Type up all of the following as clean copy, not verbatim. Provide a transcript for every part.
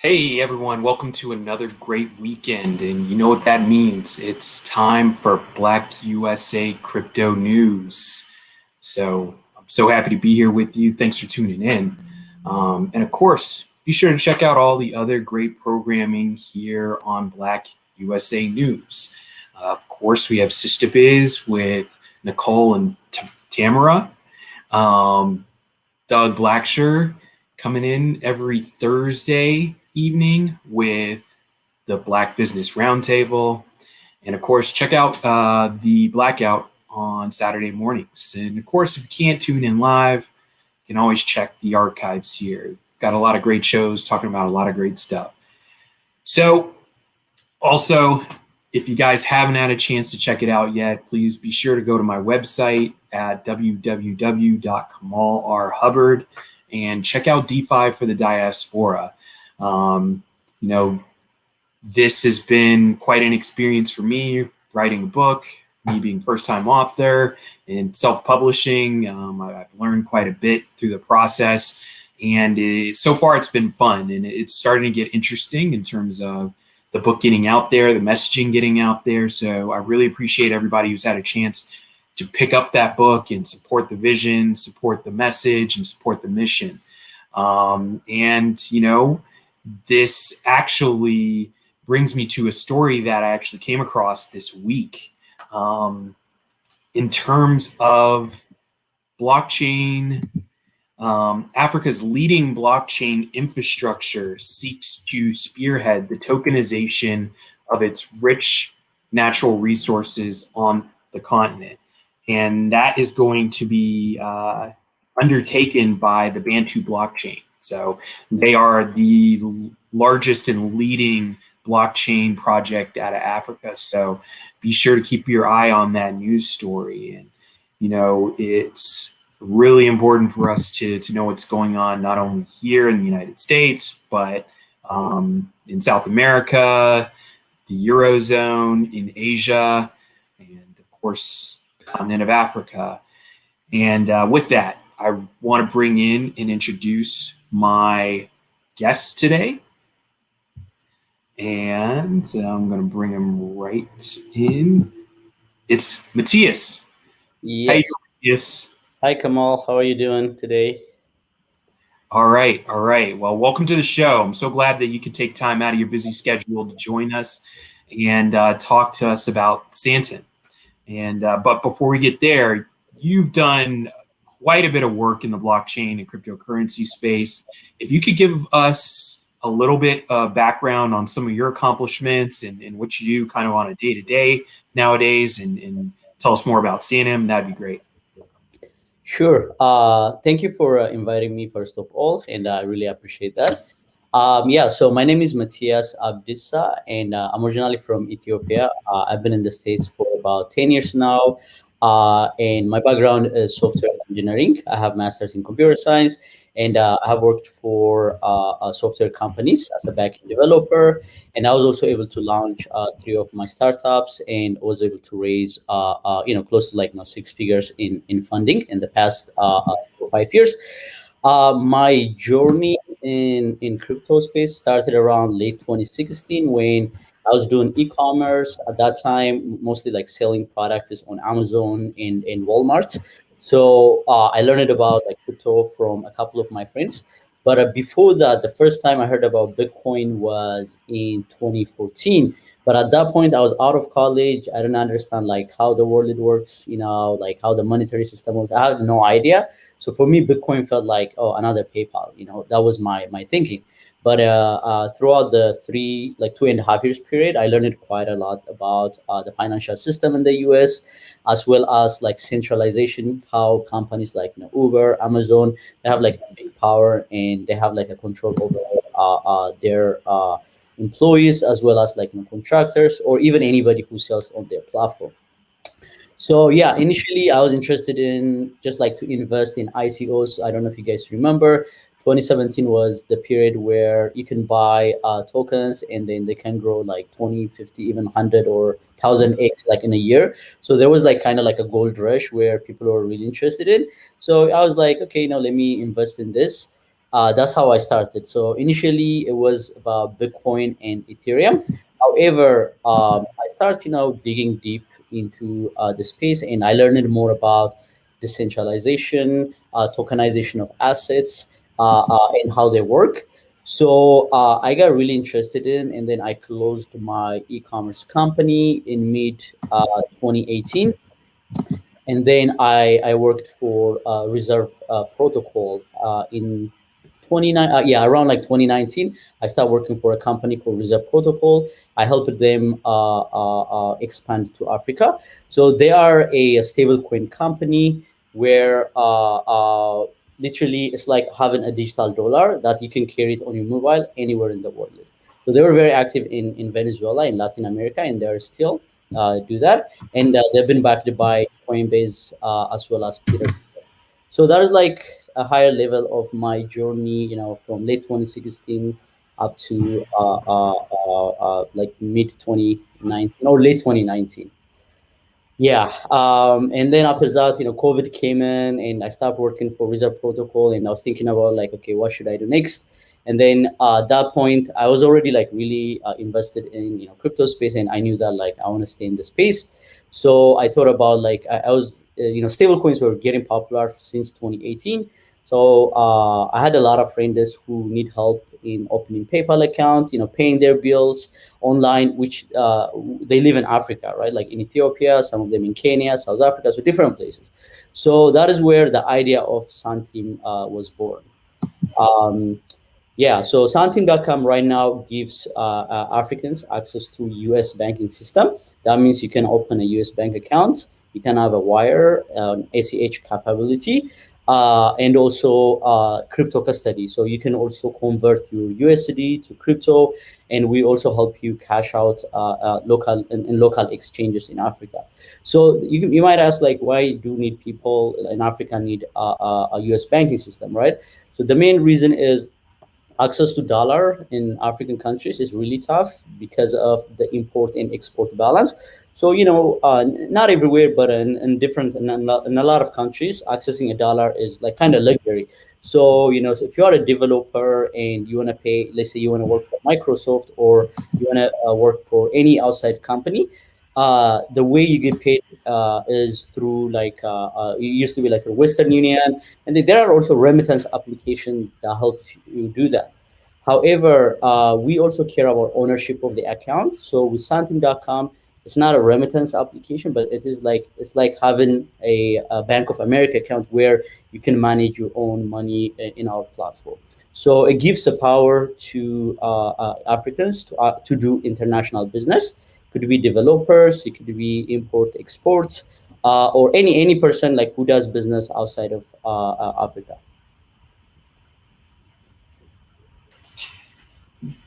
Hey everyone, welcome to another great weekend. And you know what that means? It's time for Black USA crypto news. So I'm so happy to be here with you. Thanks for tuning in. And of course, be sure to check out all the other great programming here on Black USA News. Of course, we have Sister Biz with Nicole and Tamara. Um, Doug Blacksher coming in every Thursday evening with the Black Business Roundtable. And of course, check out the Blackout on Saturday mornings. And of course, if you can't tune in live, you can always check the archives here. Got a lot of great shows talking about a lot of great stuff. So also, if you guys haven't had a chance to check it out yet, please be sure to go to my website at www.kamalarhubbard and check out DeFi for the Diaspora. This has been quite an experience for me, writing a book, me being first-time author, and self-publishing. I've learned quite a bit through the process, and so far it's been fun, and it's starting to get interesting in terms of the book getting out there, the messaging getting out there. So I really appreciate everybody who's had a chance to pick up that book and support the vision, support the message, and support the mission. This actually brings me to a story that I actually came across this week. In terms of blockchain, Africa's leading blockchain infrastructure seeks to spearhead the tokenization of its rich natural resources on the continent. And that is going to be undertaken by the Bantu Blockchain. So they are the largest and leading blockchain project out of Africa. So be sure to keep your eye on that news story. And, it's really important for us to know what's going on, not only here in the United States, but in South America, the Eurozone, in Asia, and of course, the continent of Africa. And with that, I want to bring in and introduce my guest today. And I'm going to bring him right in. It's Mathias. Yes. How you doing, Mathias? Hi, Kamal. How are you doing today? All right. Well, welcome to the show. I'm so glad that you could take time out of your busy schedule to join us and talk to us about Santym. And but before we get there, you've done quite a bit of work in the blockchain and cryptocurrency space. If you could give us a little bit of background on some of your accomplishments and what you do kind of on a day-to-day nowadays and tell us more about Santym, that'd be great. Sure. Thank you for inviting me, first of all, and I really appreciate that. So my name is Mathias Abdissa, and I'm originally from Ethiopia. I've been in the States for about 10 years now, and my background is software engineering. I have master's in computer science, and I have worked for software companies as a backend developer. And I was also able to launch 3 of my startups, and was able to raise close to 6 figures in funding in the past 5 years. My journey in crypto space started around late 2016 when I was doing e-commerce at that time, mostly selling products on Amazon and Walmart. So I learned about crypto from a couple of my friends. But before that, the first time I heard about Bitcoin was in 2014. But at that point, I was out of college. I didn't understand how the world works, how the monetary system works. I had no idea. So for me, Bitcoin felt like, oh, another PayPal. That was my thinking. But throughout the 2.5 years period, I learned quite a lot about the financial system in the U.S., as well as centralization, how companies like Uber, Amazon, they have a big power, and they have a control over their employees, as well as contractors, or even anybody who sells on their platform. So yeah, initially I was interested in just to invest in ICOs. I don't know if you guys remember. 2017 was the period where you can buy tokens, and then they can grow 20, 50, even 100 or 1,000x in a year. So there was kind of a gold rush where people were really interested in. So I was like, okay, let me invest in this. That's how I started. So initially it was about Bitcoin and Ethereum. However, I started, digging deep into the space, and I learned more about decentralization, tokenization of assets, and how they work. So I got really interested in, and then I closed my e-commerce company in mid 2018, and then I worked for Reserve Protocol in 29 yeah, around like 2019. I started working for a company called Reserve Protocol. I helped them expand to Africa. So they are a stablecoin company where literally it's like having a digital dollar that you can carry it on your mobile anywhere in the world. So they were very active in Venezuela, in Latin America, and they're still do that. And they've been backed by Coinbase as well as Peter. So that is like a higher level of my journey, from late 2016 up to like mid 2019 or late 2019. Yeah. And then after that, COVID came in and I started working for Reserve Protocol, and I was thinking about like, okay, what should I do next? And then at that point, I was already like really invested in, crypto space, and I knew that like I want to stay in the space. So I thought about like, I was, stable coins were getting popular since 2018. So I had a lot of friends who need help in opening PayPal accounts, paying their bills online, which they live in Africa, right? Like in Ethiopia, some of them in Kenya, South Africa, so different places. So that is where the idea of Santym was born. Um, yeah, so Santym.com right now gives Africans access to US banking system. That means you can open a US bank account, you can have a wire, ACH capability, and also crypto custody. So you can also convert your USD to crypto, and we also help you cash out local in local exchanges in Africa. So you might ask, like, why do need people in Africa need a US banking system, right? So the main reason is access to dollar in African countries is really tough because of the import and export balance. So not everywhere, but in different in a lot of countries, accessing a dollar is like kind of luxury. So if you are a developer and you want to pay, let's say you want to work for Microsoft or you want to work for any outside company, the way you get paid is through like it used to be like the Western Union, and then there are also remittance applications that help you do that. However, we also care about ownership of the account. So with Santym.com, it's not a remittance application, but it's like having a Bank of America account where you can manage your own money in our platform. So it gives the power to Africans to do international business. Could be developers, it could be import export, or any person like who does business outside of Africa.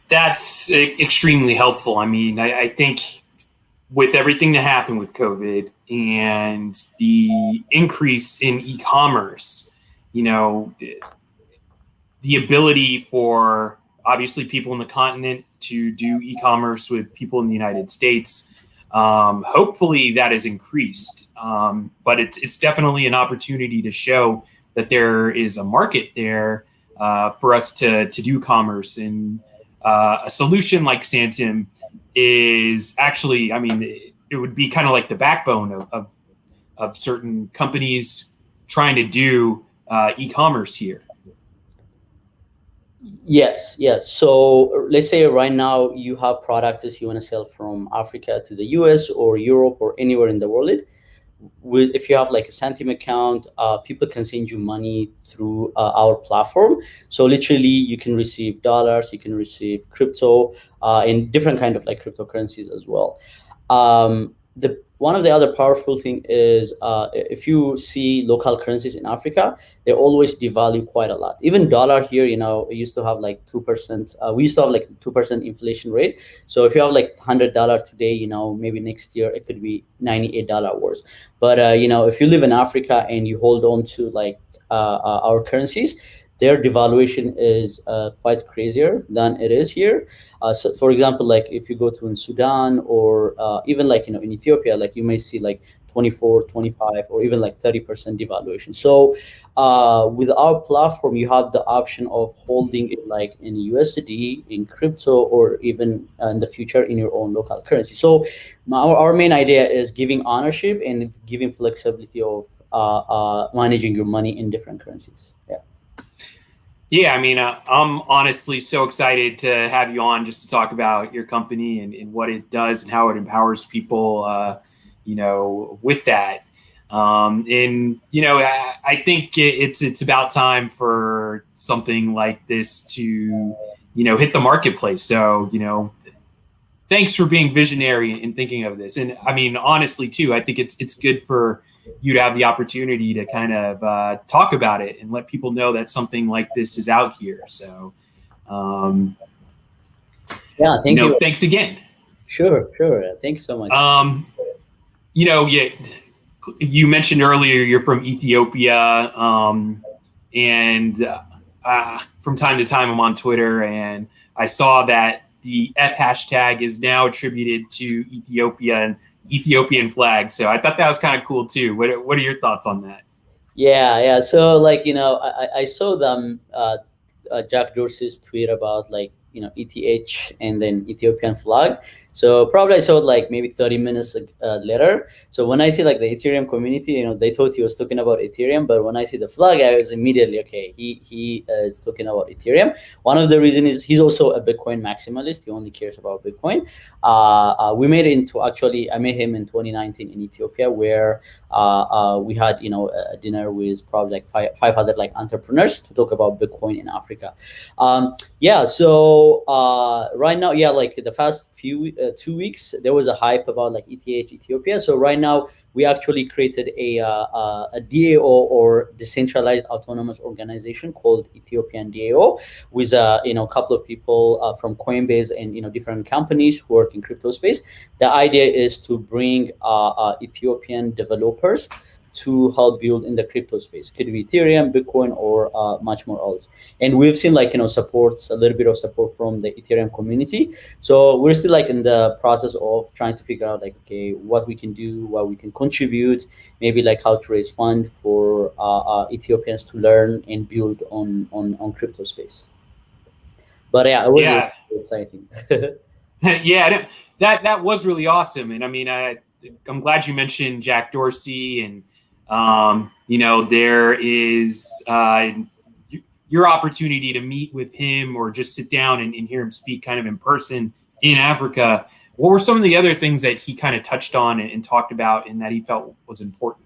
That's extremely helpful. I mean, I think with everything that happened with COVID and the increase in e-commerce, the ability for obviously people in the continent to do e-commerce with people in the United States, hopefully that has increased. But it's definitely an opportunity to show that there is a market there for us to do commerce. And a solution like Santym is actually, I mean, it would be kind of like the backbone of certain companies trying to do e-commerce here. Yes, yes. So let's say right now you have products you want to sell from Africa to the US or Europe or anywhere in the world. If you have like a Santym account, people can send you money through our platform. So literally you can receive dollars, you can receive crypto, and different kind of like cryptocurrencies as well. The one of the other powerful thing is if you see local currencies in Africa, they always devalue quite a lot. Even dollar here, it used to have like 2%. We used to have like 2% inflation rate. So if you have like $100 today, maybe next year it could be $98 worth. But if you live in Africa and you hold on to like our currencies, their devaluation is quite crazier than it is here. So for example, like if you go to in Sudan or even like in Ethiopia, like you may see like 24, 25, or even like 30% devaluation. So with our platform, you have the option of holding it like in USD, in crypto, or even in the future in your own local currency. So our main idea is giving ownership and giving flexibility of managing your money in different currencies. Yeah. Yeah, I mean, I'm honestly so excited to have you on just to talk about your company and what it does and how it empowers people, with that. I think it's about time for something like this to, hit the marketplace. So, thanks for being visionary and thinking of this. And I mean, honestly, too, I think it's good for you to have the opportunity to kind of talk about it and let people know that something like this is out here. So, yeah, thank you. Thanks again. Sure. Thanks so much. You mentioned earlier you're from Ethiopia, and from time to time I'm on Twitter, and I saw that the ETH hashtag is now attributed to Ethiopia and Ethiopian flag. So I thought that was kind of cool too. What are your thoughts on that? Yeah. So like, I saw them, Jack Dorsey's tweet about like, ETH and then Ethiopian flag. So probably I saw it like maybe 30 minutes later. So when I see like the Ethereum community, they thought he was talking about Ethereum, but when I see the flag, I was immediately, okay, he is talking about Ethereum. One of the reasons is he's also a Bitcoin maximalist. He only cares about Bitcoin. We made it into, actually, I met him in 2019 in Ethiopia, where we had, a dinner with probably like five other like entrepreneurs to talk about Bitcoin in Africa. So right now, like the past few 2 weeks, there was a hype about like ETH Ethiopia. So right now we actually created a DAO, or decentralized autonomous organization, called Ethiopian DAO, with a couple of people from Coinbase and different companies who work in crypto space. The idea is to bring Ethiopian developers to help build in the crypto space. Could be Ethereum, Bitcoin, or much more else. And we've seen like, a little bit of support from the Ethereum community. So we're still like in the process of trying to figure out like, okay, what we can do, what we can contribute, maybe like how to raise fund for Ethiopians to learn and build on crypto space. But yeah, it was really exciting. Yeah, that was really awesome. And I mean, I'm glad you mentioned Jack Dorsey, and there is your opportunity to meet with him or just sit down and hear him speak kind of in person in Africa. What were some of the other things that he kind of touched on and talked about and that he felt was important?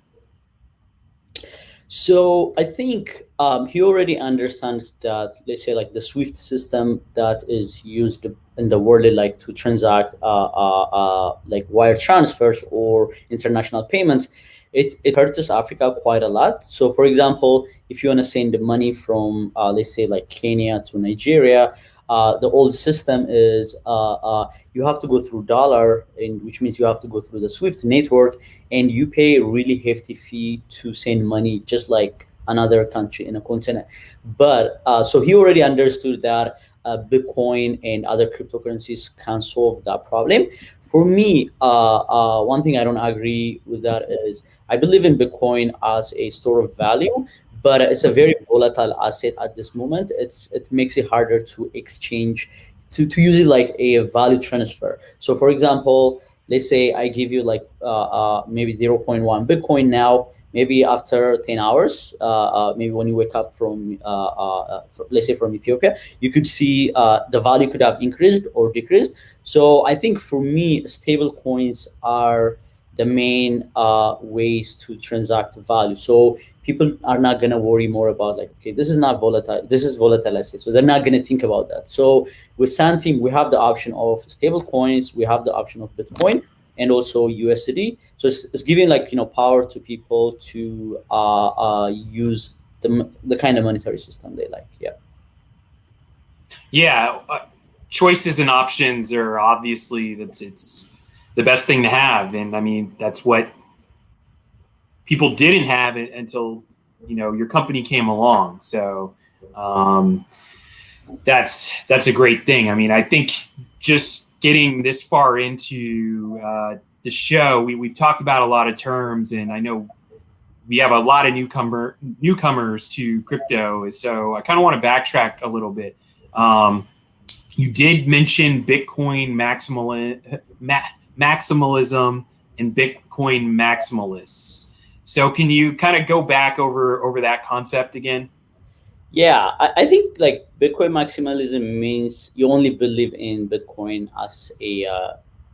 So I think he already understands that, let's say, like the SWIFT system that is used in the world, like to transact like wire transfers or international payments, it hurts Africa quite a lot. So for example, if you want to send the money from let's say like Kenya to Nigeria, the old system is you have to go through dollar, which means you have to go through the SWIFT network, and you pay a really hefty fee to send money, just like another country in a continent. But so he already understood that Bitcoin and other cryptocurrencies can solve that problem. For me, one thing I don't agree with that is I believe in Bitcoin as a store of value, but it's a very volatile asset at this moment. It makes it harder to exchange, to use it like a value transfer. So for example, let's say I give you like maybe 0.1 Bitcoin now. Maybe after 10 hours, maybe when you wake up from, let's say from Ethiopia, you could see the value could have increased or decreased. So I think for me, stable coins are the main ways to transact value. So people are not going to worry more about like, okay, this is not volatile, this is volatile asset. So they're not going to think about that. So with Santym, we have the option of stable coins, we have the option of Bitcoin, and also USD. So it's giving like power to people to use the kind of monetary system they like. Yeah, choices and options are obviously it's the best thing to have, and I mean that's what people didn't have it until your company came along. So that's a great thing. I mean, I think just getting this far into the show, we've talked about a lot of terms, and I know we have a lot of newcomers to crypto. So I kind of want to backtrack a little bit. You did mention Bitcoin maximalism and Bitcoin maximalists. So can you kind of go back over that concept again? Yeah, I think like Bitcoin maximalism means you only believe in Bitcoin as a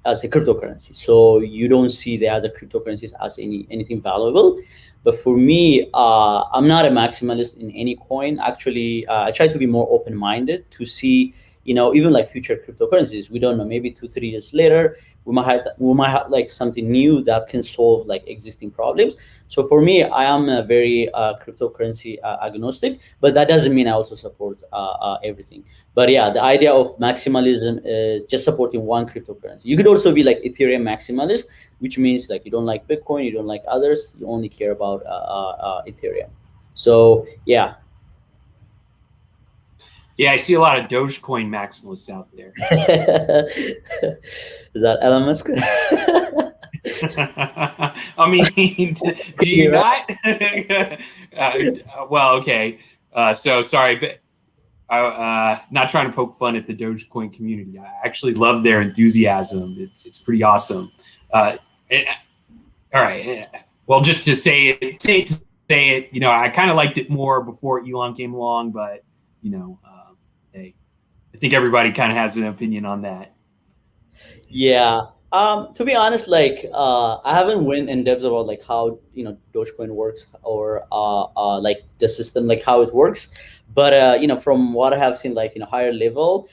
cryptocurrency, so you don't see the other cryptocurrencies as anything valuable. But for me, I'm not a maximalist in any coin. Actually, I try to be more open-minded to see, even like future cryptocurrencies. We don't know. Maybe 2-3 years later, we might have like something new that can solve like existing problems. So for me, I am a very cryptocurrency agnostic, but that doesn't mean I also support everything. But yeah, the idea of maximalism is just supporting one cryptocurrency. You could also be like Ethereum maximalist, which means like you don't like Bitcoin, you don't like others, you only care about Ethereum. So yeah. Yeah, I see a lot of Dogecoin maximalists out there. Is that Elon Musk? I mean, do you not? Well, okay. So sorry, but not trying to poke fun at the Dogecoin community. I actually love their enthusiasm. It's pretty awesome. All right. Well, just to say it, I kind of liked it more before Elon came along, but hey, I think everybody kind of has an opinion on that. Yeah. To be honest, like I haven't went in depth about like how Dogecoin works or like the system, like how it works. But from what I have seen, like higher level,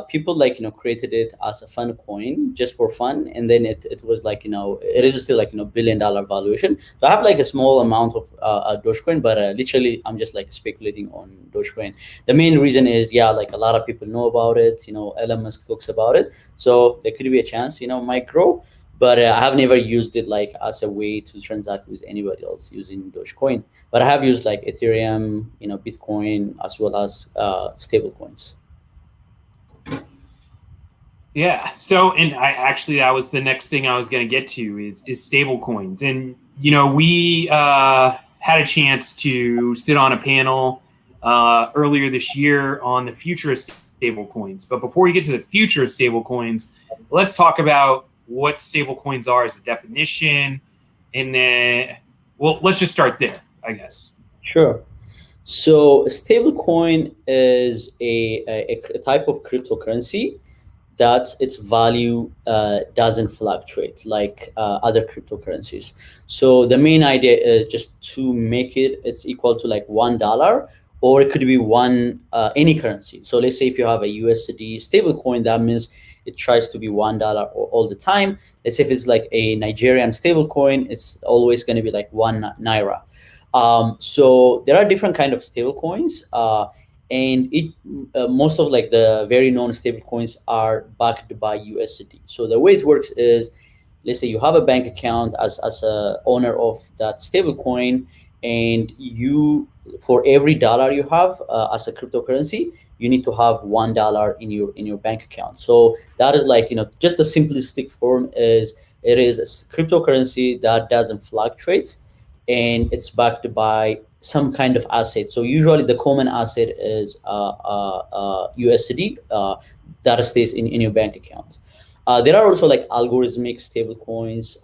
people like created it as a fun coin just for fun, and then it was like it is still like $1 billion valuation. So I have like a small amount of Dogecoin, but literally I'm just like speculating on Dogecoin. The main reason is, yeah, like a lot of people know about it. Elon Musk talks about it, so there could be a chance might grow. But I have never used it like as a way to transact with anybody else using Dogecoin. But I have used like Ethereum, Bitcoin, as well as stable coins. Yeah. So, and that was the next thing I was going to get to is stable coins. And, we had a chance to sit on a panel earlier this year on the future of stable coins. But before we get to the future of stable coins, let's talk about what stable coins are as a definition. And then, well, let's just start there, I guess. Sure. So a stable coin is a type of cryptocurrency that its value doesn't fluctuate like other cryptocurrencies. So the main idea is just to make it's equal to like $1, or it could be any currency. So let's say if you have a USD stable coin, that means it tries to be $1 all the time. Let's say if it's like a Nigerian stable coin, it's always going to be like 1 naira. So there are different kind of stable coins. And most of like the very known stable coins are backed by USD. So the way it works is, let's say you have a bank account as a owner of that stable coin, and for every dollar you have as a cryptocurrency, you need to have $1 in your bank account. So that is like just the simplistic form is it is a cryptocurrency that doesn't fluctuate, and it's backed by some kind of asset. So usually the common asset is USD that stays in your bank account. There are also like algorithmic stable coins,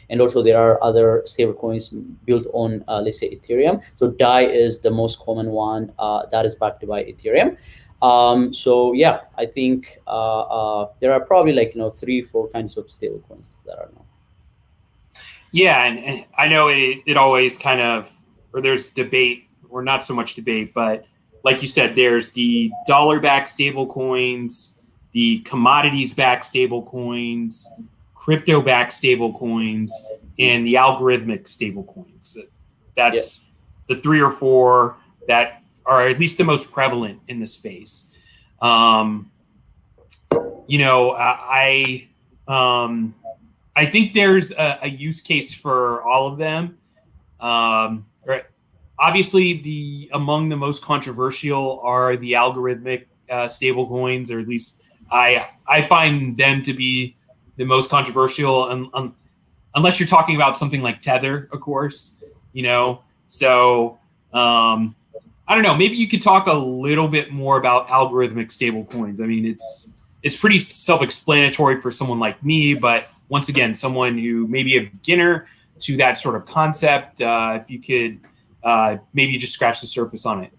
and also there are other stable coins built on, let's say, Ethereum. So DAI is the most common one that is backed by Ethereum. So yeah, I think there are probably like 3-4 kinds of stable coins that are known. Yeah, and I know it always kind of, or there's debate, or not so much debate, but like you said, there's the dollar-backed stable coins, the commodities-backed stable coins, crypto-backed stable coins, and the algorithmic stable coins. That's the 3 or 4 that are at least the most prevalent in the space. I think there's a use case for all of them. Obviously, among the most controversial are the algorithmic stable coins, or at least I find them to be the most controversial, unless you're talking about something like Tether, of course, So I don't know. Maybe you could talk a little bit more about algorithmic stablecoins. I mean, it's pretty self-explanatory for someone like me, but once again, someone who may be a beginner to that sort of concept, if you could maybe just scratch the surface on it.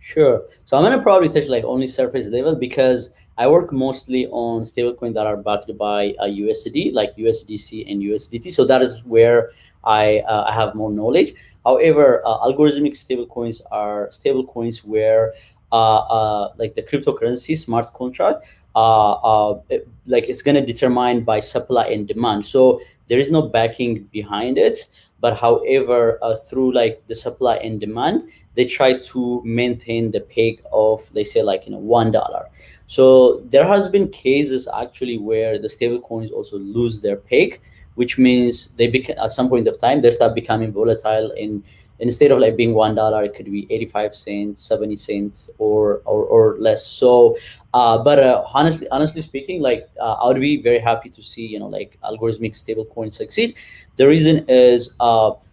Sure. So I'm gonna probably touch like only surface level because I work mostly on stablecoin that are backed by USD, like USDC and USDT. So that is where I have more knowledge. However, algorithmic stablecoins are stablecoins where like the cryptocurrency smart contract, like it's gonna determine by supply and demand. So there is no backing behind it, but however, through like the supply and demand, they try to maintain the peg of, let's say, like $1. So there has been cases actually where the stable coins also lose their peg, which means they become at some point of time they start becoming volatile, and instead of like being $1, it could be 85 cents, 70 cents, or less. So but honestly speaking, like I would be very happy to see like algorithmic stable coins succeed. The reason is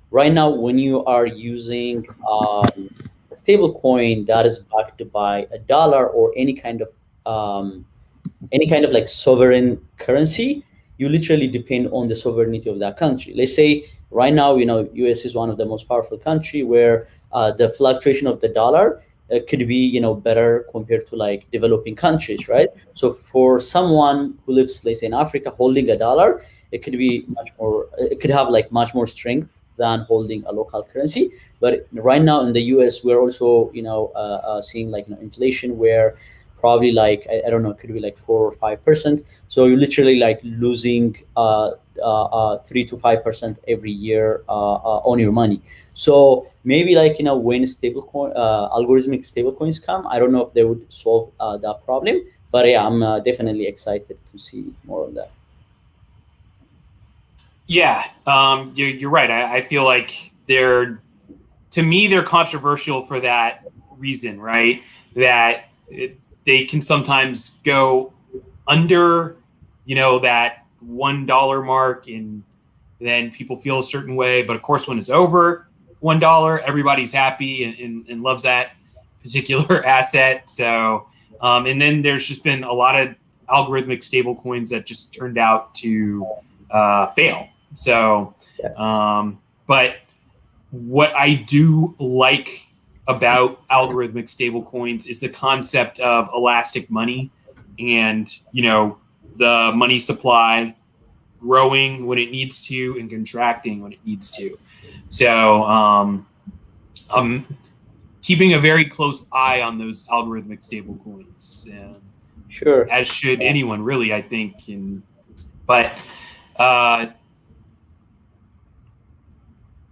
right now when you are using a stable coin that is backed by a dollar or any kind of like sovereign currency, you literally depend on the sovereignty of that country. Let's say right now, US is one of the most powerful country where the fluctuation of the dollar could be better compared to like developing countries, right? So for someone who lives, let's say, in Africa, holding a dollar, it could be much more, it could have like much more strength than holding a local currency. But right now in the US, we're also seeing like inflation where probably like I don't know, it could be like 4 or 5%. So you're literally like losing 3 to 5% every year on your money. So maybe like when stablecoin algorithmic stablecoins come, I don't know if they would solve that problem. But yeah, I'm definitely excited to see more of that. Yeah, you're right. I feel like they're controversial for that reason, right? That they can sometimes go under, that $1 mark, and then people feel a certain way. But of course, when it's over $1, everybody's happy and loves that particular asset. So, and then there's just been a lot of algorithmic stable coins that just turned out to fail. So, but what I do like about algorithmic stablecoins is the concept of elastic money, and the money supply growing when it needs to and contracting when it needs to. So I'm keeping a very close eye on those algorithmic stablecoins. Sure. As should anyone, really, I think. But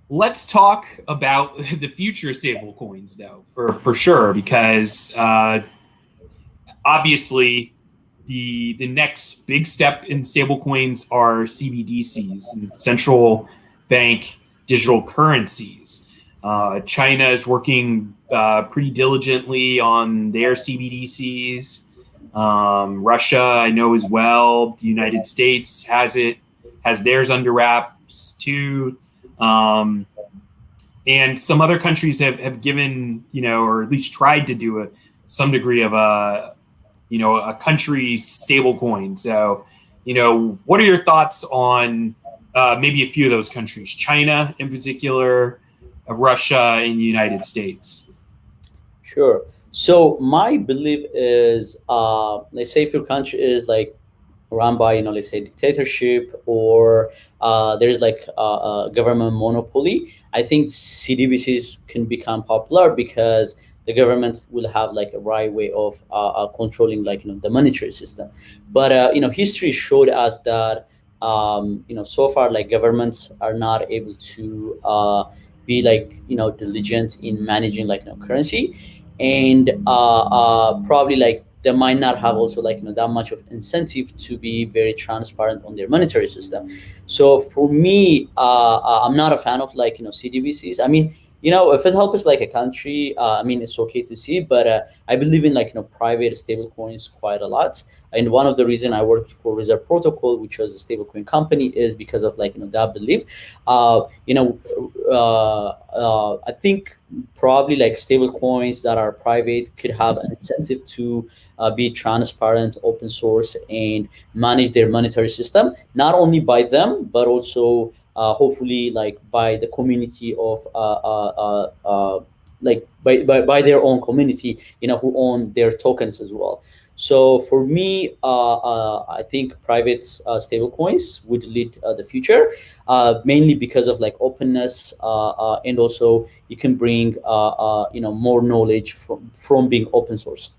let's talk about the future stable coins, though, for sure, because obviously the next big step in stable coins are CBDCs, central bank digital currencies. China is working pretty diligently on their CBDCs. Russia, I know as well. The United States has theirs under wraps too. And some other countries have given, or at least tried to do some degree of a country's stable coin. So, what are your thoughts on maybe a few of those countries, China in particular, Russia, and the United States? Sure. So my belief is, let's say if your country is like run by, let's say dictatorship, or there's like a government monopoly, I think CDBCs can become popular because the government will have like a right way of controlling like the monetary system. But history showed us that so far like governments are not able to be like diligent in managing like currency, and probably like they might not have also like that much of incentive to be very transparent on their monetary system. So for me, I'm not a fan of like CDBCs. I mean, if it helps like a country, I mean, it's okay to see, but I believe in like, private stable coins quite a lot. And one of the reason I worked for Reserve Protocol, which was a stablecoin company, is because of like, that belief. I think probably like stable coins that are private could have an incentive to be transparent, open source, and manage their monetary system, not only by them, but also hopefully like by the community of like by their own community, who own their tokens as well. So for me, I think private stable coins would lead the future, mainly because of like openness, and also you can bring more knowledge from being open source.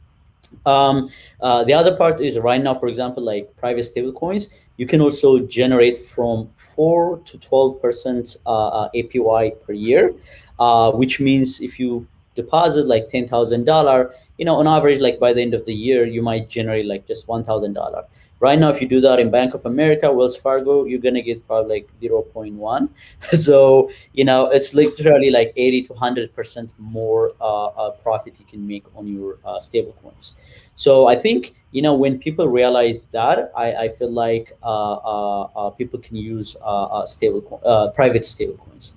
The other part is right now, for example, like private stable coins, you can also generate from 4 to 12% APY per year, which means if you deposit like $10,000, on average, like by the end of the year, you might generate like just $1,000. Right now, if you do that in Bank of America, Wells Fargo, you're gonna get probably like 0.1. So it's literally like 80 to 100% more profit you can make on your stable coins. So I think when people realize that, I feel like people can use private stable coins.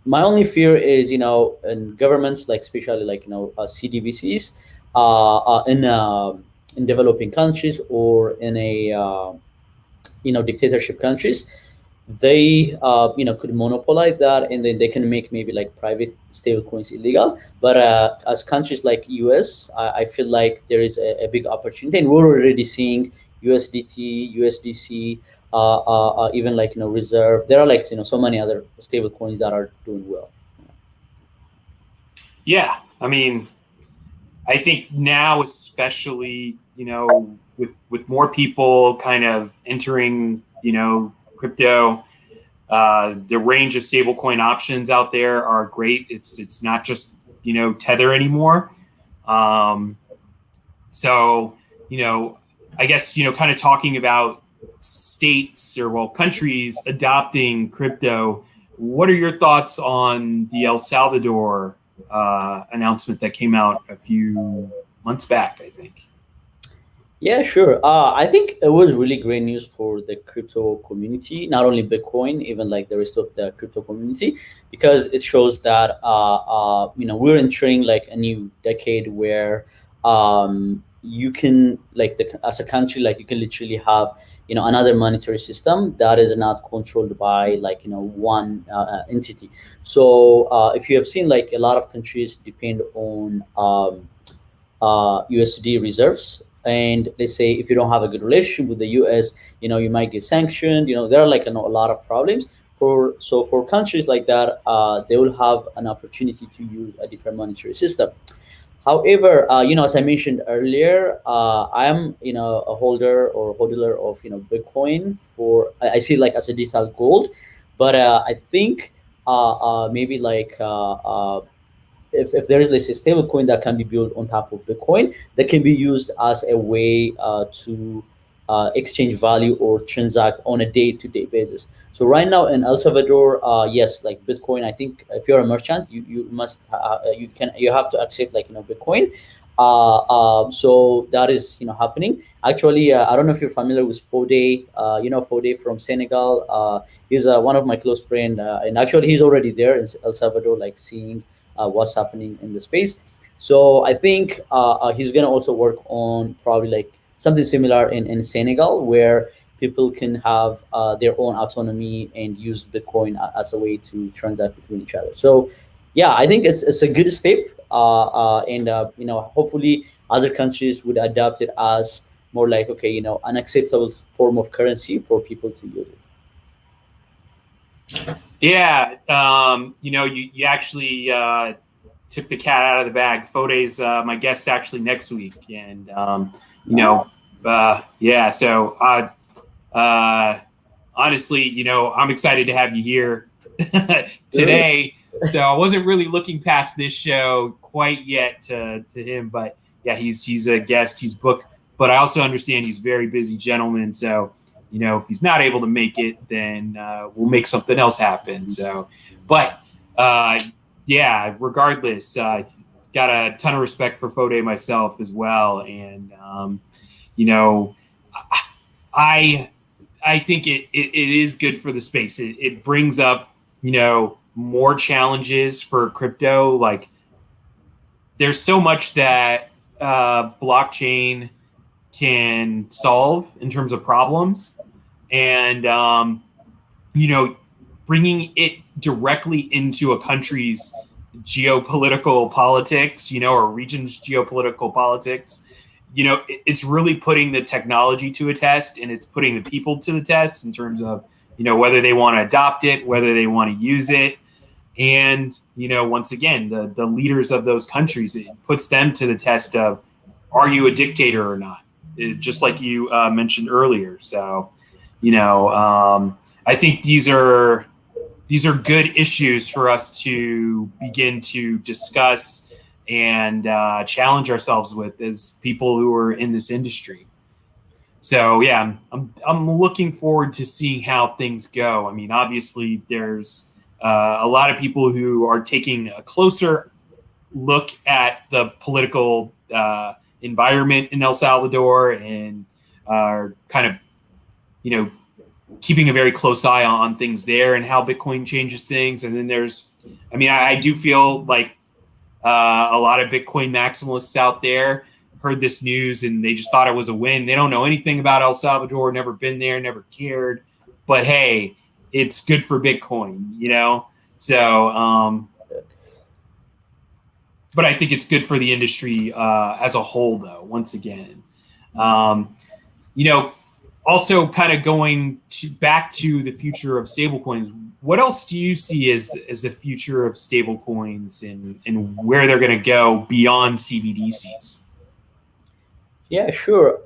My only fear is in governments, like especially like CDBCs in developing countries or in a dictatorship countries, they could monopolize that, and then they can make maybe like private stable coins illegal. But as countries like US, I feel like there is a big opportunity, and we're already seeing USDT, USDC, even like reserve. There are like so many other stable coins that are doing well. Yeah, I mean, I think now, especially, with more people kind of entering, crypto, the range of stablecoin options out there are great. It's not just, Tether anymore. So, I guess, kind of talking about states or countries adopting crypto. What are your thoughts on the El Salvador announcement that came out a few months back, I think? Yeah, sure. I think it was really great news for the crypto community, not only Bitcoin, even like the rest of the crypto community, because it shows that we're entering like a new decade where you can like as a country, like you can literally have another monetary system that is not controlled by like one entity. So if you have seen, like a lot of countries depend on USD reserves. And they say if you don't have a good relationship with the US, you might get sanctioned. There are like a lot of problems. For countries like that, they will have an opportunity to use a different monetary system. However, as I mentioned earlier, I am a holder or hodler of Bitcoin. I see like as a digital gold, but I think maybe like if there is let's say stable coin that can be built on top of Bitcoin, that can be used as a way to exchange value or transact on a day-to-day basis. So right now in El Salvador, yes, like Bitcoin, I think if you're a merchant, you must you have to accept like Bitcoin. So that is happening. Actually, I don't know if you're familiar with Fode. Fode from Senegal. He's one of my close friend, and actually he's already there in El Salvador, like seeing what's happening in the space. So I think he's gonna also work on probably like something similar in Senegal, where people can have their own autonomy and use Bitcoin as a way to transact between each other. So yeah, I think it's a good step, and hopefully other countries would adopt it as more like an acceptable form of currency for people to use it. Yeah, you actually tipped the cat out of the bag. Fode's my guest actually next week, and yeah. So honestly, I'm excited to have you here today. So I wasn't really looking past this show quite yet to him, but yeah, he's a guest. He's booked, but I also understand he's a very busy gentleman. So if he's not able to make it, then we'll make something else happen. So, but yeah, regardless, got a ton of respect for Fode myself as well, and you know, I I think it is good for the space. It brings up more challenges for crypto. Like there's so much that blockchain can solve in terms of problems, and bringing it directly into a country's geopolitical politics, or region's geopolitical politics, it's really putting the technology to a test, and it's putting the people to the test in terms of, whether they want to adopt it, whether they want to use it. And, once again, the leaders of those countries, it puts them to the test of, are you a dictator or not? Just like you mentioned earlier. So, I think these are good issues for us to begin to discuss and challenge ourselves with as people who are in this industry. So yeah, I'm looking forward to seeing how things go. I mean, obviously there's a lot of people who are taking a closer look at the political environment in El Salvador and are kind of, keeping a very close eye on things there and how Bitcoin changes things. And then I do feel like a lot of Bitcoin maximalists out there heard this news and they just thought it was a win. They don't know anything about El Salvador, never been there, never cared. But hey, it's good for Bitcoin, So, but I think it's good for the industry as a whole, though, once again. Also kind of going back to the future of stablecoins, what else do you see as the future of stablecoins and where they're going to go beyond CBDCs? Yeah, sure.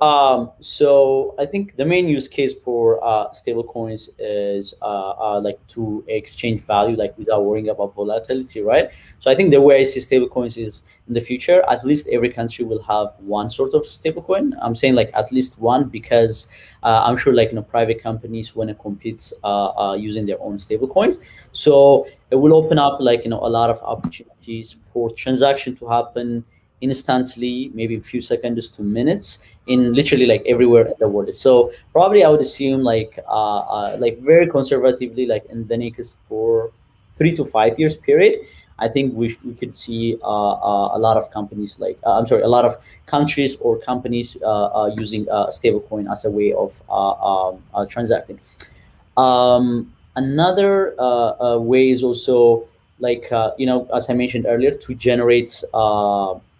So I think the main use case for stablecoins is like to exchange value, like without worrying about volatility, right? So I think the way I see stablecoins is in the future, at least every country will have one sort of stablecoin. I'm saying like at least one because I'm sure like private companies want to compete using their own stablecoins. So it will open up like a lot of opportunities for transaction to happen instantly, maybe a few seconds to minutes, in literally like everywhere in the world. So probably I would assume like very conservatively, like in the next for 3 to 5 years period, I think we could see a lot of companies like a lot of countries or companies using stablecoin as a way of transacting. Another way is also like as I mentioned earlier, to generate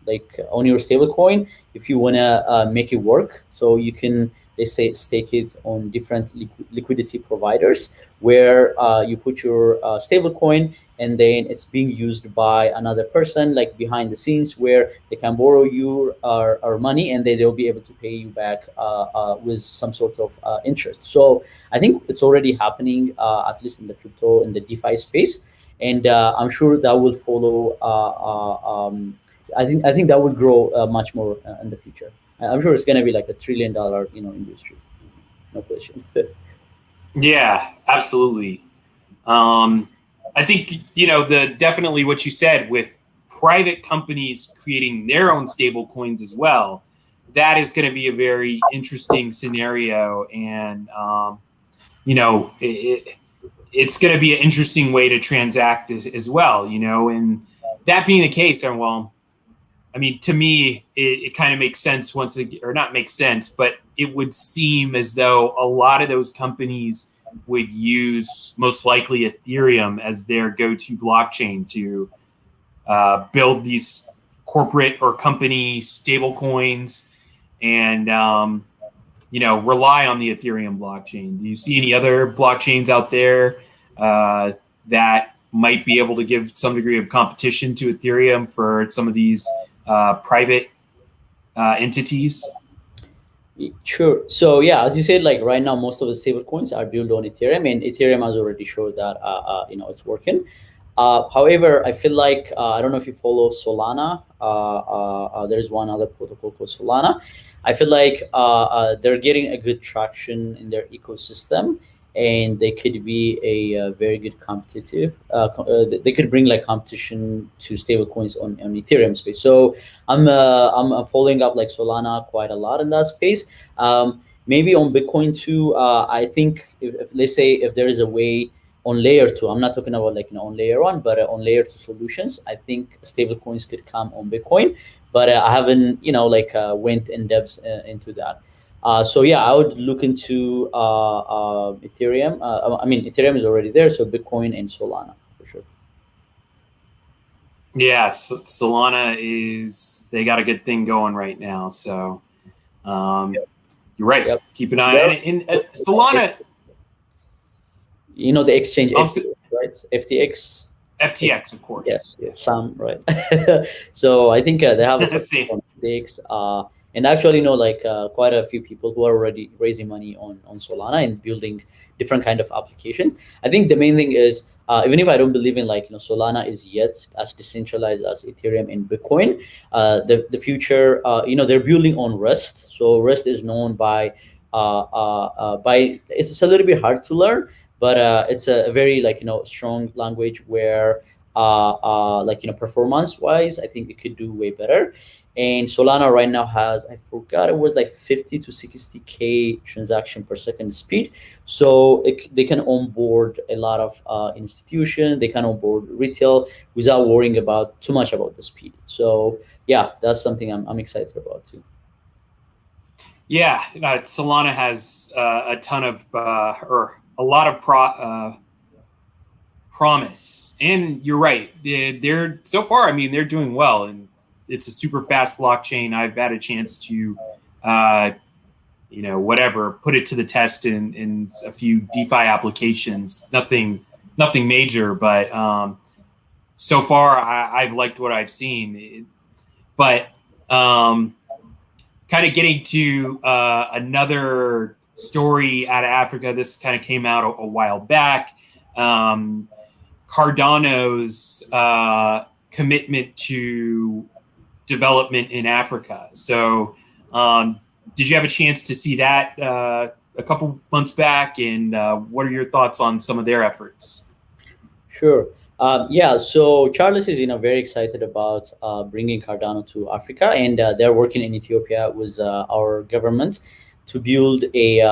like on your stablecoin, if you want to make it work, so you can, they say, stake it on different liquidity providers where you put your stablecoin, and then it's being used by another person like behind the scenes, where they can borrow you our money, and they'll be able to pay you back with some sort of interest. So I think it's already happening, at least in the crypto, in the DeFi space, and I'm sure that will follow. I think that will grow much more in the future. I'm sure it's going to be like $1 trillion, industry, no question. Yeah, absolutely. I think the definitely what you said with private companies creating their own stable coins as well. That is going to be a very interesting scenario, and it's going to be an interesting way to transact as well. And that being the case, and well, I mean, to me, it kind of makes sense once again, or not make sense, but it would seem as though a lot of those companies would use most likely Ethereum as their go-to blockchain to build these corporate or company stable coins and, rely on the Ethereum blockchain. Do you see any other blockchains out there that might be able to give some degree of competition to Ethereum for some of these private entities? Sure. So yeah, as you said, like right now, most of the stable coins are built on Ethereum, and Ethereum has already showed that it's working. However, I feel like I don't know if you follow Solana. There is one other protocol called Solana. I feel like they're getting a good traction in their ecosystem, and they could be a very good competitive. They could bring like competition to stablecoins on Ethereum space. So I'm following up like Solana quite a lot in that space. Maybe on Bitcoin too. I think if let's say if there is a way on layer two, I'm not talking about like on layer one, but on layer two solutions, I think stablecoins could come on Bitcoin. But I haven't like went in depth into that. So yeah, I would look into Ethereum. I mean, Ethereum is already there, so Bitcoin and Solana for sure. Yeah, Solana they got a good thing going right now. So you're right. Yep. Keep an eye on it. And Solana, the exchange FTX, right? FTX. FTX, of course. Yes, some right. So I think they have a FTX. And actually, like quite a few people who are already raising money on Solana and building different kind of applications. I think the main thing is even if I don't believe in like Solana is yet as decentralized as Ethereum and Bitcoin, the future they're building on Rust. So Rust is known by it's a little bit hard to learn, but it's a very like strong language where like performance wise, I think it could do way better. And Solana right now has, I forgot, it was like 50 to 60K transaction per second speed. So they can onboard a lot of institutions, they can onboard retail without worrying about too much about the speed. So yeah, that's something I'm excited about too. Yeah, Solana has a ton of, or a lot of promise. And you're right. They're so far, I mean, they're doing well. And it's a super fast blockchain. I've had a chance to, put it to the test in a few DeFi applications. Nothing major, but so far I've liked what I've seen. But kind of getting to another story out of Africa. This kind of came out a while back. Cardano's commitment to development in Africa. So did you have a chance to see that a couple months back? And what are your thoughts on some of their efforts? Sure. Yeah, so Charles is very excited about bringing Cardano to Africa, and they're working in Ethiopia with our government to build a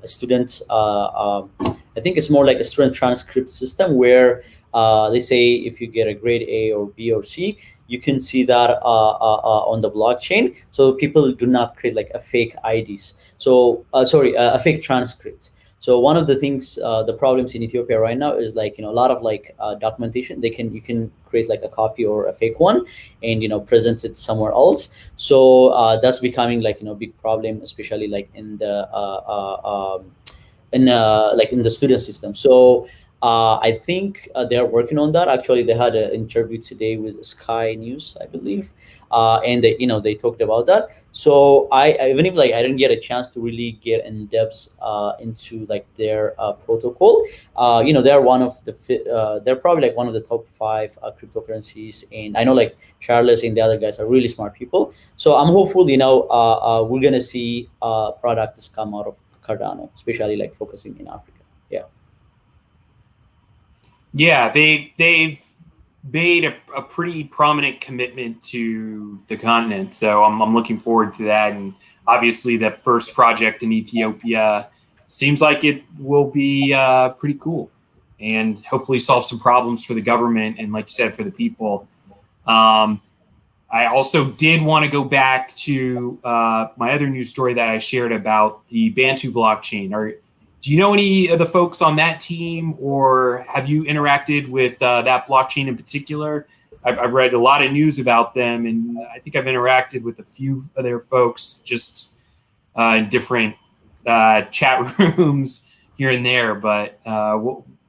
student. I think it's more like a student transcript system where they say if you get a grade A or B or C, you can see that on the blockchain. So people do not create like a fake IDs. So a fake transcript. So one of the things, the problems in Ethiopia right now is like a lot of like documentation. You can create like a copy or a fake one, and present it somewhere else. So that's becoming like big problem, especially like in the in the student system. So I think they are working on that. Actually, they had an interview today with Sky News, I believe, and they talked about that. So I even if like I didn't get a chance to really get in depth into like their protocol, they're one of the they're probably like one of the top 5 cryptocurrencies, and I know like Charles and the other guys are really smart people. So I'm hopeful we're gonna see products come out of Cardano, especially like focusing in Africa. Yeah, they've made a pretty prominent commitment to the continent, so I'm looking forward to that. And obviously, the first project in Ethiopia seems like it will be pretty cool, and hopefully solve some problems for the government and, like you said, for the people. I also did want to go back to my other news story that I shared about the Bantu blockchain. Do you know any of the folks on that team, or have you interacted with that blockchain in particular? I've read a lot of news about them, and I think I've interacted with a few of their folks just in different chat rooms here and there. But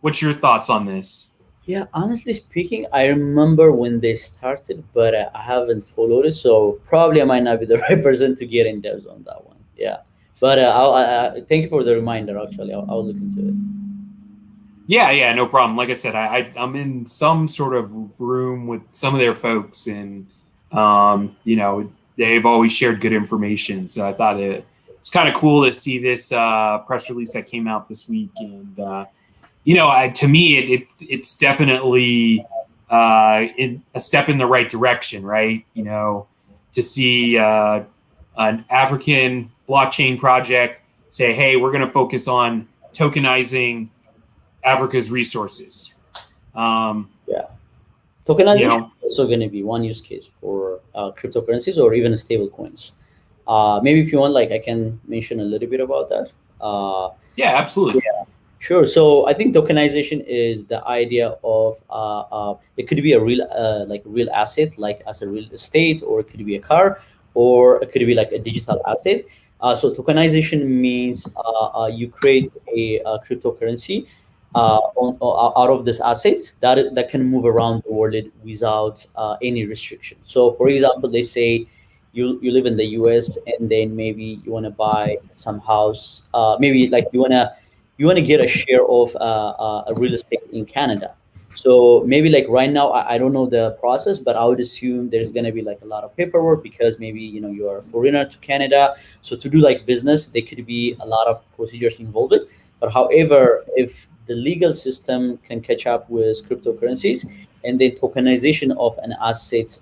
what's your thoughts on this? Yeah, honestly speaking, I remember when they started, but I haven't followed it, so probably I might not be the right person to get in depth on that one. Yeah. But I thank you for the reminder. Actually, I'll look into it. Yeah, no problem. Like I said, I'm in some sort of room with some of their folks, and they've always shared good information. So I thought it's it's kind of cool to see this press release that came out this week. And, to me, it's definitely a step in the right direction, right? To see an African blockchain project say, hey, we're going to focus on tokenizing Africa's resources. Tokenization is also going to be one use case for cryptocurrencies or even stable coins. Maybe if you want, I can mention a little bit about that. Yeah, absolutely. Yeah, sure. So I think tokenization is the idea of it could be a real real asset, like as a real estate, or it could be a car, or it could be like a digital asset. So tokenization means you create a cryptocurrency out of this asset that can move around the world without any restriction. So, for example, they say you live in the U.S. and then maybe you want to buy some house, maybe like you wanna get a share of a real estate in Canada. So maybe like right now, I don't know the process, but I would assume there's gonna be like a lot of paperwork because maybe you are a foreigner to Canada. So to do like business, there could be a lot of procedures involved. But however, if the legal system can catch up with cryptocurrencies, and then tokenization of an asset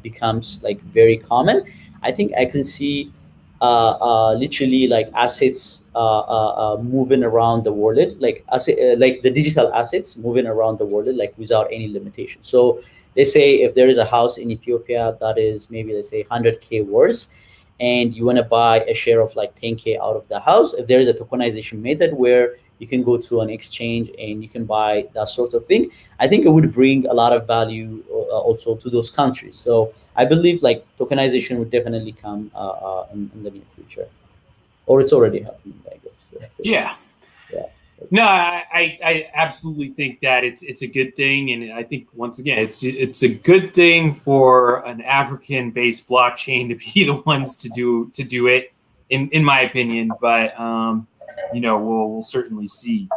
becomes like very common, I think I can see literally like assets moving around the world, like the digital assets moving around the world, like without any limitation. So let's say if there is a house in Ethiopia that is maybe, let's say, 100K worth, and you want to buy a share of like 10K out of the house, if there is a tokenization method where you can go to an exchange and you can buy that sort of thing, I think it would bring a lot of value also to those countries. So I believe like tokenization would definitely come in the near future, or it's already happening, I guess. Yeah. Yeah. No, I absolutely think that it's a good thing, and I think once again it's a good thing for an African-based blockchain to be the ones to do it, in my opinion. But we'll certainly see.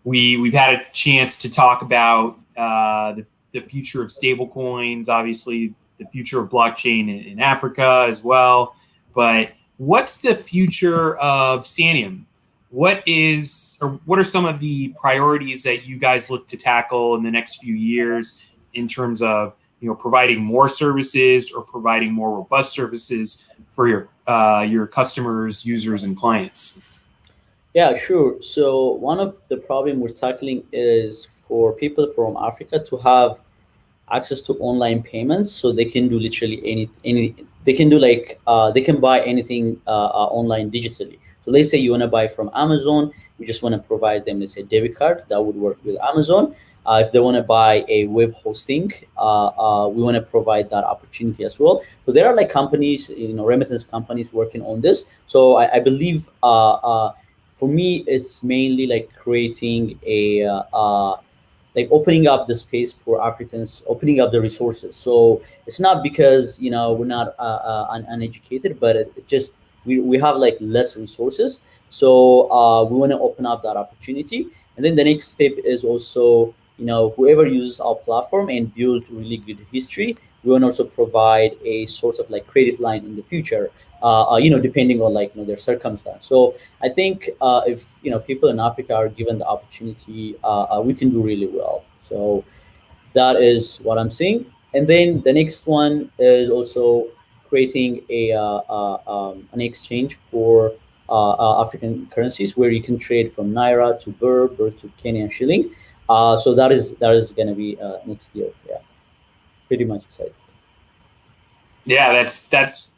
We've had a chance to talk about the future of stablecoins, obviously the future of blockchain in Africa as well, but what's the future of Santym? What are some of the priorities that you guys look to tackle in the next few years in terms of providing more services or providing more robust services for your customers, users, and clients? Yeah, sure. So one of the problem we're tackling is for people from Africa to have access to online payments, so they can do literally any they can do they can buy anything online digitally. So let's say you want to buy from Amazon, we just want to provide them, let's say, debit card that would work with Amazon. If they want to buy a web hosting, we want to provide that opportunity as well. So there are like companies, remittance companies working on this. So I believe for me, it's mainly like creating like opening up the space for Africans, opening up the resources. So it's not because we're not uneducated, but it just we have like less resources. So we want to open up that opportunity, and then the next step is also whoever uses our platform and build really good history, we want to also provide a sort of like credit line in the future, depending on their circumstance. So I think if people in Africa are given the opportunity, we can do really well. So that is what I'm seeing. And then the next one is also creating an exchange for African currencies where you can trade from naira to birr to Kenyan shilling. So that is going to be next year. Yeah, pretty much excited. Yeah, that's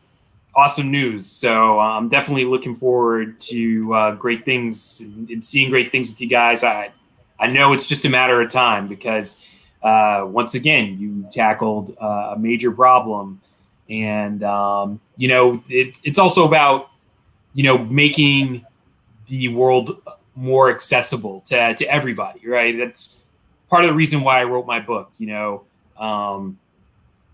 awesome news. So I'm definitely looking forward to great things and seeing great things with you guys. I know it's just a matter of time because once again, you tackled a major problem, and it's also about making the world more accessible to everybody, right? That's part of the reason why I wrote my book.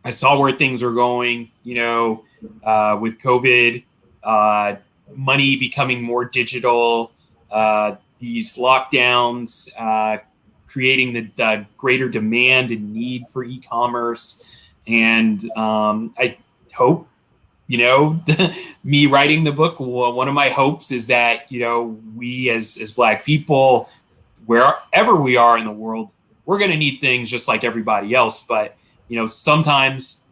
I saw where things are going, with COVID, money becoming more digital, these lockdowns, creating the greater demand and need for e-commerce. And I hope me writing the book, one of my hopes is that, we as Black people, wherever we are in the world, we're going to need things just like everybody else. But, sometimes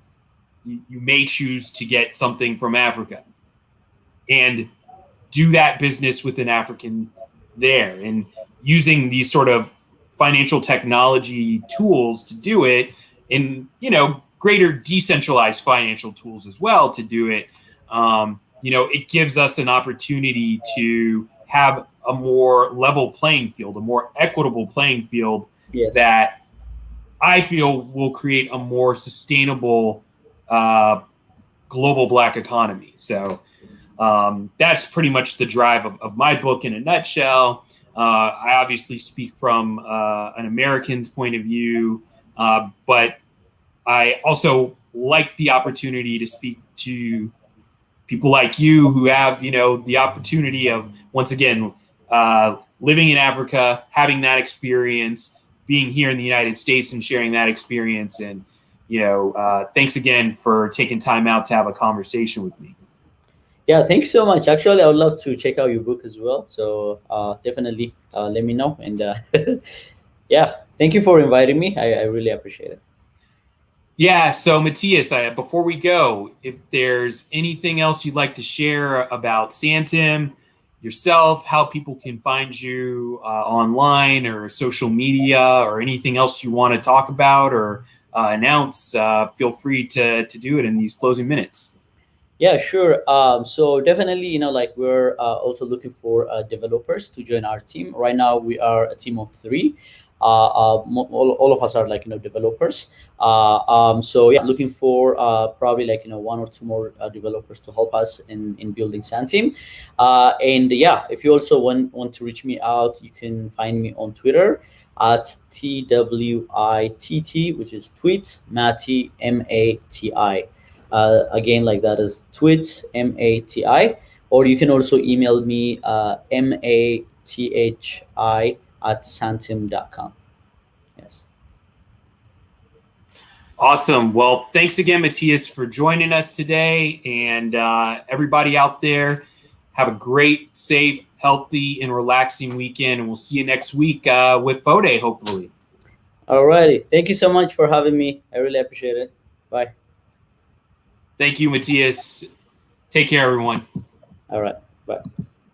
you may choose to get something from Africa and do that business with an African there, and using these sort of financial technology tools to do it, and greater decentralized financial tools as well to do it. It gives us an opportunity to have a more level playing field, a more equitable playing field. Yes. That I feel will create a more sustainable global Black economy. So that's pretty much the drive of my book in a nutshell. I obviously speak from an American's point of view, but I also like the opportunity to speak to people like you who have, the opportunity of, once again, living in Africa, having that experience, being here in the United States and sharing that experience. And, thanks again for taking time out to have a conversation with me. Yeah, thank you so much. Actually, I would love to check out your book as well. So definitely let me know. And yeah, thank you for inviting me. I really appreciate it. Yeah. So Matthias, before we go, if there's anything else you'd like to share about Santym, yourself, how people can find you online or social media, or anything else you want to talk about or announce, feel free to do it in these closing minutes. Yeah, sure. So definitely, we're also looking for developers to join our team. Right now, we are a team of 3. All of us are developers. So yeah, looking for probably 1 or 2 more developers to help us in building Santym. And yeah, if you also want to reach me out, you can find me on Twitter at TWITT, which is tweet Mati MATI. Again, that is tweet MATI, or you can also email me MATHI@santym.com. Yes. Awesome. Well, thanks again, Matthias, for joining us today. And everybody out there, have a great, safe, healthy, and relaxing weekend. And we'll see you next week with Fode, hopefully. All righty. Thank you so much for having me. I really appreciate it. Bye. Thank you, Matthias. Take care, everyone. All right. Bye.